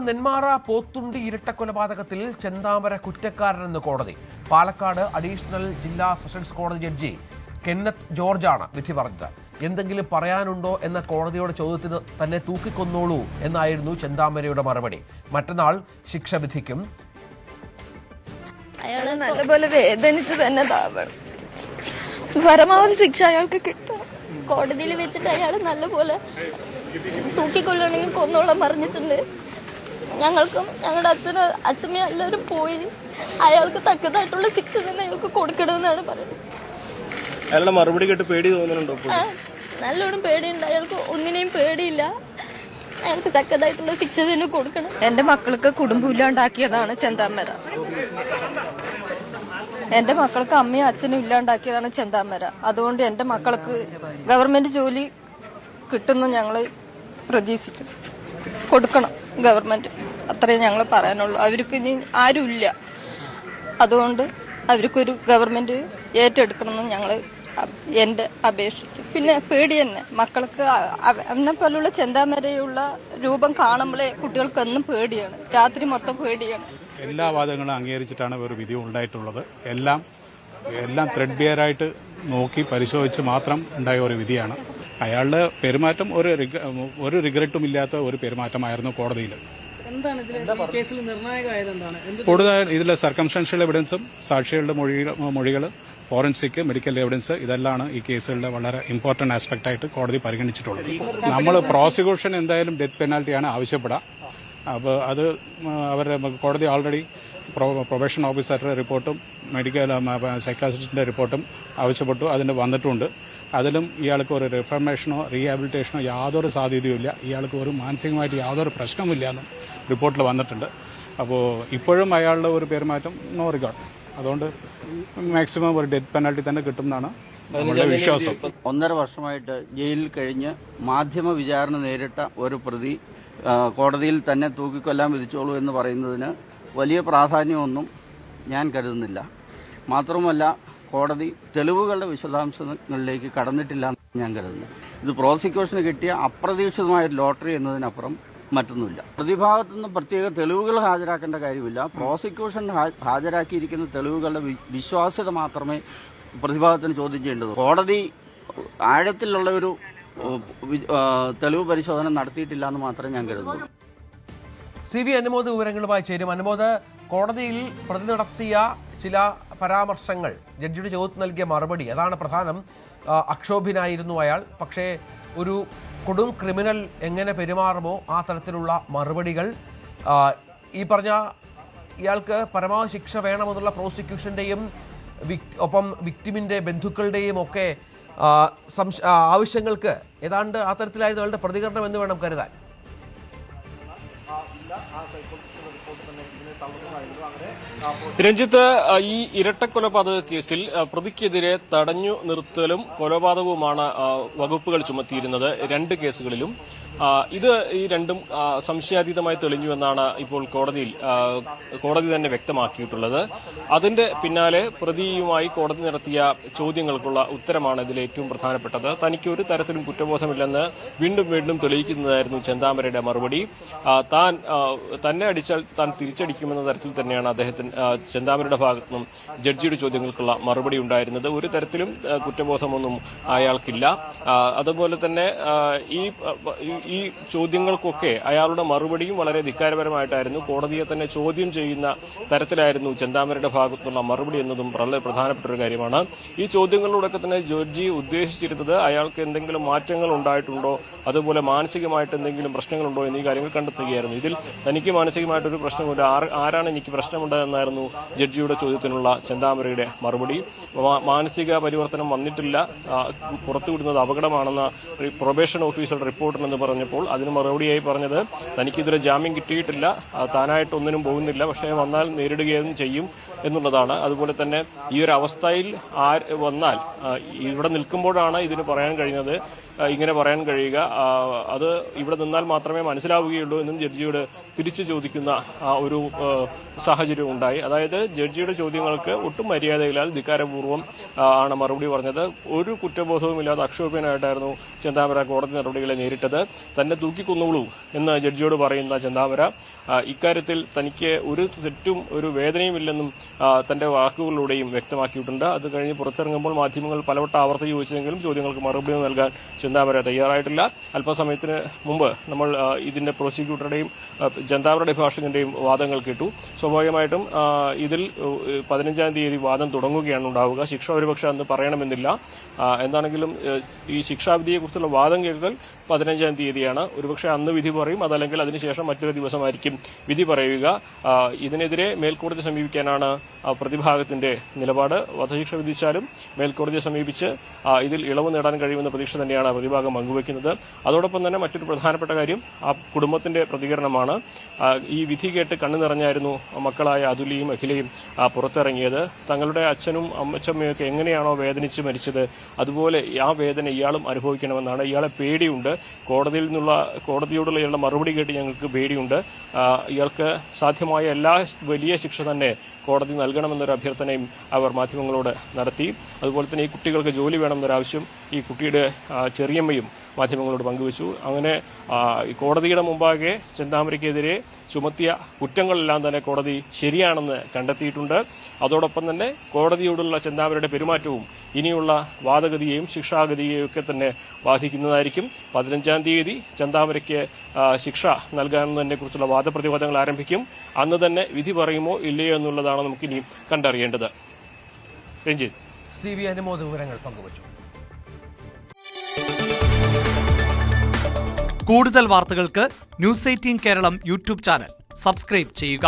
നെന്മാറ പോത്തുണ്ടി ഇരട്ടക്കൊലപാതകത്തിൽ ചെന്താമര കുറ്റക്കാരനെന്ന് കോടതി. പാലക്കാട് അഡീഷണൽ ജില്ലാ സെഷൻസ് കോടതി ജഡ്ജി കെന്നത്ത് ജോർജാണ് വിധി പറഞ്ഞത്. എന്തെങ്കിലും പറയാനുണ്ടോ എന്ന കോടതിയുടെ ചോദ്യത്തിന് തന്നെ തൂക്കിക്കൊന്നോളൂ എന്നായിരുന്നു ചെന്താമരയുടെ മറുപടി. മറ്റന്നാൾ ശിക്ഷ വിധിക്കും. അയാളെ നല്ലപോലെ വേദനിച്ച് തന്നെ താവണം. പരമാവധി ശിക്ഷ അയാൾക്ക് കിട്ടും. കോടതിയിൽ വെച്ചിട്ട് അയാൾ നല്ലപോലെ തൂക്കിക്കൊല്ലണമെങ്കിൽ കൊന്നോളം പറഞ്ഞിട്ടുണ്ട്. ഞങ്ങൾക്കും ഞങ്ങളുടെ അച്ഛനും എല്ലാവരും പോയി അയാൾക്ക് തക്കതായിട്ടുള്ള ശിക്ഷ തന്നെ അയാൾക്ക് കൊടുക്കണമെന്നാണ് പറയുന്നത്. അയാളുടെ മറുപടി കേട്ട് പേടി തോന്നുന്നുണ്ടോ? നല്ലോണം പേടിയുണ്ട്. അയാൾക്ക് ഒന്നിനെയും പേടിയില്ല. അയാൾക്ക് തക്കതായിട്ടുള്ള ശിക്ഷ തന്നെ കൊടുക്കണം. എന്റെ മക്കൾക്ക് കുടുംബമില്ലാണ്ടാക്കിയതാണ് ചെന്താമര. എന്റെ മക്കൾക്ക് അമ്മയും അച്ഛനും ഇല്ലാണ്ടാക്കിയതാണ് ചെന്താമര. അതുകൊണ്ട് എന്റെ മക്കൾക്ക് ഗവൺമെന്റ് ജോലി കിട്ടുന്ന ഞങ്ങൾ പ്രതീക്ഷിക്കും. കൊടുക്കണം ഗവൺമെന്റ്, അത്രയും ഞങ്ങൾ പറയാനുള്ളൂ. അവർക്ക് ഇനി ആരുമില്ല, അതുകൊണ്ട് അവർക്കൊരു ഗവൺമെന്റ് ഏറ്റെടുക്കണമെന്ന് ഞങ്ങൾ എന്റെ അപേക്ഷിക്കും. പിന്നെ പേടി തന്നെ മക്കൾക്ക്. അവനെ പോലുള്ള ചെന്താമരയുള്ള രൂപം കാണുമ്പോഴേ കുട്ടികൾക്ക് എന്നും പേടിയാണ്. രാത്രി മൊത്തം പേടിയാണ്. എല്ലാ വാദങ്ങളും അംഗീകരിച്ചിട്ടാണ് ഒരു വിധി ഉണ്ടായിട്ടുള്ളത്. എല്ലാം ത്രെഡ് നോക്കി പരിശോധിച്ച് മാത്രം ഉണ്ടായ ഒരു വിധിയാണ്. അയാളുടെ പെരുമാറ്റം ഒരു റിഗ്രറ്റും ഇല്ലാത്ത ഒരു പെരുമാറ്റമായിരുന്നു കോടതിയിൽ. കൂടുതൽ ഇതിലെ സർക്കംസ്റ്റൻഷ്യൽ എവിഡൻസും സാക്ഷികളുടെ മൊഴികൾ, ഫോറൻസിക്, മെഡിക്കൽ എവിഡൻസ്, ഇതെല്ലാം ഈ കേസുകളുടെ വളരെ ഇമ്പോർട്ടന്റ് ആസ്പെക്ട് ആയിട്ട് കോടതി പരിഗണിച്ചിട്ടുള്ളത്. നമ്മൾ പ്രോസിക്യൂഷൻ എന്തായാലും ഡെത്ത് പെനാൽറ്റിയാണ് ആവശ്യപ്പെടുക. അപ്പോൾ അത് അവരുടെ കോടതി ഓൾറെഡി പ്രൊബേഷൻ ഓഫീസറുടെ റിപ്പോർട്ടും മെഡിക്കൽ സൈക്കാട്രിസ്റ്റിന്റെ റിപ്പോർട്ടും ആവശ്യപ്പെട്ടു. അതിന് വന്നിട്ടുണ്ട്. അതിലും ഇയാൾക്ക് ഒരു റിഫർമേഷനോ റീഹാബിലിറ്റേഷനോ യാതൊരു സാധ്യതയുമില്ല. ഇയാൾക്ക് ഒരു മാനസികമായിട്ട് യാതൊരു പ്രശ്നമില്ല എന്നും റിപ്പോർട്ടിൽ വന്നിട്ടുണ്ട്. അപ്പോൾ ഇപ്പോഴും അയാളുടെ ഒരു പെരുമാറ്റം നോ റിഗാർഡ്. അതുകൊണ്ട് മാക്സിമം ഒരു ഡെത്ത് പെനാൽറ്റി തന്നെ കിട്ടുമെന്നാണ് നമ്മുടെ വിശ്വാസം. 1.5 വർഷമായിട്ട് ജയിലിൽ കഴിഞ്ഞ് മാധ്യമ വിചാരണ നേരിട്ട ഒരു പ്രതി കോടതിയിൽ തന്നെ തൂക്കിക്കൊല്ലാൻ വിധിച്ചോളൂ എന്ന് പറയുന്നതിന് വലിയ പ്രാധാന്യമൊന്നും ഞാൻ കരുതുന്നില്ല. മാത്രമല്ല, കോടതി തെളിവുകളുടെ വിശദാംശങ്ങളിലേക്ക് കടന്നിട്ടില്ല എന്ന് ഞാൻ കരുതുന്നു. ഇത് പ്രോസിക്യൂഷന് കിട്ടിയ അപ്രതീക്ഷിതമായ ഒരു ലോട്ടറി എന്നതിനപ്പുറം മറ്റൊന്നുമില്ല. പ്രതിഭാഗത്തുനിന്ന് പ്രത്യേക തെളിവുകൾ ഹാജരാക്കേണ്ട കാര്യമില്ല. പ്രോസിക്യൂഷൻ ഹാജരാക്കിയിരിക്കുന്ന തെളിവുകളുടെ വിശ്വാസ്യത മാത്രമേ പ്രതിഭാഗത്തിന് ചോദ്യം ചെയ്യേണ്ടത്. കോടതി ആഴത്തിലുള്ള ഒരു തെളിവ് പരിശോധന നടത്തിയിട്ടില്ല എന്ന് മാത്രമേ ഞാൻ കരുതുന്നു. CV അനുമോദ് വിവരങ്ങളുമായി ചേരും. അനുമോദ്, കോടതിയിൽ പ്രതി നടത്തിയ ചില പരാമർശങ്ങൾ, ജഡ്ജിയുടെ ചോദ്യത്തിന് നൽകിയ മറുപടി, അതാണ് പ്രധാനം. അക്ഷോഭ്യനായിരുന്നു അയാൾ. പക്ഷേ ഒരു കൊടും ക്രിമിനൽ എങ്ങനെ പെരുമാറുമോ ആ തരത്തിലുള്ള മറുപടികൾ. ഈ പറഞ്ഞ ഇയാൾക്ക് പരമാവധി ശിക്ഷ വേണമെന്നുള്ള പ്രോസിക്യൂഷൻ്റെയും ഒപ്പം വിക്ടിമിൻ്റെ ബന്ധുക്കളുടെയും ഒക്കെ ആവശ്യങ്ങൾക്ക് ഏതാണ്ട് ആ തരത്തിലായിരുന്നു അയാളുടെ പ്രതികരണം എന്ന് വേണം കരുതാൻ. രഞ്ജിത്ത്, ഈ ഇരട്ടക്കൊലപാതക കേസിൽ പ്രതിക്കെതിരെ തടഞ്ഞു നിർത്തലും കൊലപാതകവുമാണ് വകുപ്പുകൾ ചുമത്തിയിരുന്നത് 2 കേസുകളിലും. ഇത് ഈ രണ്ടും സംശയാതീതമായി തെളിഞ്ഞുവെന്നാണ് ഇപ്പോൾ കോടതി തന്നെ വ്യക്തമാക്കിയിട്ടുള്ളത്. അതിന്റെ പിന്നാലെ പ്രതിയുമായി കോടതി നടത്തിയ ചോദ്യങ്ങൾക്കുള്ള ഉത്തരമാണ് ഇതിൽ ഏറ്റവും പ്രധാനപ്പെട്ടത്. തനിക്ക് ഒരു തരത്തിലും കുറ്റബോധമില്ലെന്ന് വീണ്ടും തെളിയിക്കുന്നതായിരുന്നു ചെന്താമരയുടെ മറുപടി. തന്നെ അടിച്ചാൽ താൻ തിരിച്ചടിക്കുമെന്ന തരത്തിൽ തന്നെയാണ് ചെന്താമരയുടെ ഭാഗത്തുനിന്നും ജഡ്ജിയുടെ ചോദ്യങ്ങൾക്കുള്ള മറുപടി ഉണ്ടായിരുന്നത്. ഒരു തരത്തിലും കുറ്റബോധമൊന്നും അയാൾക്കില്ല. അതുപോലെ തന്നെ ഈ ചോദ്യങ്ങൾക്കൊക്കെ അയാളുടെ മറുപടിയും വളരെ ധിക്കാരപരമായിട്ടായിരുന്നു. കോടതിയെ തന്നെ ചോദ്യം ചെയ്യുന്ന തരത്തിലായിരുന്നു ചെന്താമരയുടെ ഭാഗത്തുള്ള മറുപടി എന്നതും വളരെ പ്രധാനപ്പെട്ട ഒരു കാര്യമാണ്. ഈ ചോദ്യങ്ങളിലൂടെയൊക്കെ തന്നെ ജഡ്ജി ഉദ്ദേശിച്ചിരുന്നത് അയാൾക്ക് എന്തെങ്കിലും മാറ്റങ്ങൾ ഉണ്ടായിട്ടുണ്ടോ, അതുപോലെ മാനസികമായിട്ട് എന്തെങ്കിലും പ്രശ്നങ്ങളുണ്ടോ എന്നീ കാര്യങ്ങൾ കണ്ടെത്തുകയായിരുന്നു. ഇതിൽ തനിക്ക് മാനസികമായിട്ടൊരു പ്രശ്നമില്ല, ആരാണ് എനിക്ക് പ്രശ്നമുണ്ടായെന്നായിരുന്നു ജഡ്ജിയുടെ ചോദ്യത്തിനുള്ള ചെന്താമരയുടെ മറുപടി. മാനസിക പരിവർത്തനം വന്നിട്ടില്ല, പുറത്തുവിടുന്നത് അപകടമാണെന്ന പ്രൊബേഷൻ ഓഫീസറുടെ റിപ്പോർട്ടിനെന്ന് പറഞ്ഞപ്പോൾ അതിന് മറുപടിയായി പറഞ്ഞത് തനിക്കിതുവരെ ജാമ്യം കിട്ടിയിട്ടില്ല, താനായിട്ടൊന്നിനും പോകുന്നില്ല, പക്ഷേ വന്നാൽ നേരിടുകയും ചെയ്യും എന്നുള്ളതാണ്. അതുപോലെ തന്നെ ഈ ഒരു അവസ്ഥയിൽ വന്നാൽ ഇവിടെ നിൽക്കുമ്പോഴാണ് ഇതിന് പറയാൻ കഴിയുന്നത് ഇങ്ങനെ പറയാൻ കഴിയുക? അത് ഇവിടെ നിന്നാൽ മാത്രമേ മനസ്സിലാവുകയുള്ളൂ എന്നും ജഡ്ജിയോട് തിരിച്ചു ചോദിക്കുന്ന ഒരു സാഹചര്യം ഉണ്ടായി. അതായത് ജഡ്ജിയുടെ ചോദ്യങ്ങൾക്ക് ഒട്ടും മര്യാദയില്ലാതെ ധിക്കാരപൂർവ്വം ആണ് മറുപടി പറഞ്ഞത്. ഒരു കുറ്റബോധവുമില്ലാതെ അക്ഷോഭ്യനായിട്ടായിരുന്നു ചെന്താമര കോടതി നടപടികളെ നേരിട്ടത്. തന്നെ തൂക്കിക്കൊന്നോളൂ എന്ന് ജഡ്ജിയോട് പറയുന്ന ചെന്താമര ഇക്കാര്യത്തിൽ തനിക്ക് ഒരു തെറ്റും ഒരു വേദനയുമില്ലെന്നും തന്റെ വാക്കുകളിലൂടെയും വ്യക്തമാക്കിയിട്ടുണ്ട്. അത് കഴിഞ്ഞ് പുറത്തിറങ്ങുമ്പോൾ മാധ്യമങ്ങൾ പലവട്ടം ആവർത്തി ചോദിച്ചെങ്കിലും ചോദ്യങ്ങൾക്ക് മറുപടി നൽകാൻ ചെന്താമര തയ്യാറായിട്ടില്ല. അല്പസമയത്തിന് മുമ്പ് നമ്മൾ ഇതിന്റെ പ്രോസിക്യൂട്ടറുടെയും ചെന്താമരയുടെ അഭിഭാഷകന്റെയും വാദങ്ങൾ കേട്ടു. സ്വാഭാവികമായിട്ടും ഇതിൽ 15-ാം തീയതി വാദം തുടങ്ങുകയാണ് ഉണ്ടാവുക. ശിക്ഷ ഒരുപക്ഷെ അന്ന് പറയണമെന്നില്ല. എന്താണെങ്കിലും ഈ ശിക്ഷാവിധിയെക്കുറിച്ചുള്ള വാദം കേൾക്കൽ 15-ാം തീയതിയാണ്. ഒരുപക്ഷെ അന്ന് വിധി പറയും, അതല്ലെങ്കിൽ അതിനുശേഷം മറ്റൊരു ദിവസമായിരിക്കും വിധി പറയുക. ഇതിനെതിരെ മേൽക്കോടതി സമീപിക്കാനാണ് പ്രതിഭാഗത്തിന്റെ നിലപാട്. വധശിക്ഷ വിധിച്ചാലും മേൽക്കോടതിയെ സമീപിച്ച് ഇതിൽ ഇളവ് നേടാൻ കഴിയുമെന്ന പ്രതീക്ഷ തന്നെയാണ് പ്രതിഭാഗം പങ്കുവയ്ക്കുന്നത്. അതോടൊപ്പം തന്നെ മറ്റൊരു പ്രധാനപ്പെട്ട കാര്യം ആ കുടുംബത്തിന്റെ പ്രതികരണമാണ്. ഈ വിധി കേട്ട് കണ്ണു നിറഞ്ഞായിരുന്നു മക്കളായ അതുലിയും അഖിലയും പുറത്തിറങ്ങിയത്. തങ്ങളുടെ അച്ഛനും അമ്മച്ചമ്മയൊക്കെ എങ്ങനെയാണോ വേദനിച്ച് മരിച്ചത് അതുപോലെ ആ വേദന ഇയാളും അനുഭവിക്കണമെന്നാണ്. ഇയാളെ പേടിയുണ്ട്. കോടതിയോടുള്ള ഇയാളുടെ മറുപടി കേട്ട് ഞങ്ങൾക്ക് പേടിയുണ്ട്. ഇയാൾക്ക് സാധ്യമായ എല്ലാ വലിയ ശിക്ഷ തന്നെ കോടതി നൽകണമെന്നൊരു അഭ്യർത്ഥനയും അവർ മാധ്യമങ്ങളോട് നടത്തി. അതുപോലെ തന്നെ ഈ കുട്ടികൾക്ക് ജോലി വേണമെന്നൊരാവശ്യം ഈ കുട്ടിയുടെ ചെറിയമ്മയും മാധ്യമങ്ങളോട് പങ്കുവച്ചു. അങ്ങനെ കോടതിയുടെ മുമ്പാകെ ചെന്താമരയ്ക്കെതിരെ ചുമത്തിയ കുറ്റങ്ങളെല്ലാം തന്നെ കോടതി ശരിയാണെന്ന് കണ്ടെത്തിയിട്ടുണ്ട്. അതോടൊപ്പം തന്നെ കോടതിയോടുള്ള ചെന്താമരയുടെ പെരുമാറ്റവും ഇനിയുള്ള വാദഗതിയെയും ശിക്ഷാഗതിയെയും ഒക്കെ തന്നെ ബാധിക്കുന്നതായിരിക്കും. 15-ാം തീയതി ചെന്താമരയ്ക്ക് ശിക്ഷ നൽകാമെന്നതിനെക്കുറിച്ചുള്ള വാദപ്രതിവാദങ്ങൾ ആരംഭിക്കും. അന്ന് തന്നെ വിധി പറയുമോ ഇല്ലയോ എന്നുള്ളതാണ് നമുക്കിനി കണ്ടറിയേണ്ടത്. രഞ്ജിത്ത്, CV അനുമോദ് വിവരങ്ങൾ പങ്കുവച്ചു. കൂടുതൽ വാർത്തകൾക്ക് News 18 Keralam YouTube channel subscribe ചെയ്യുക.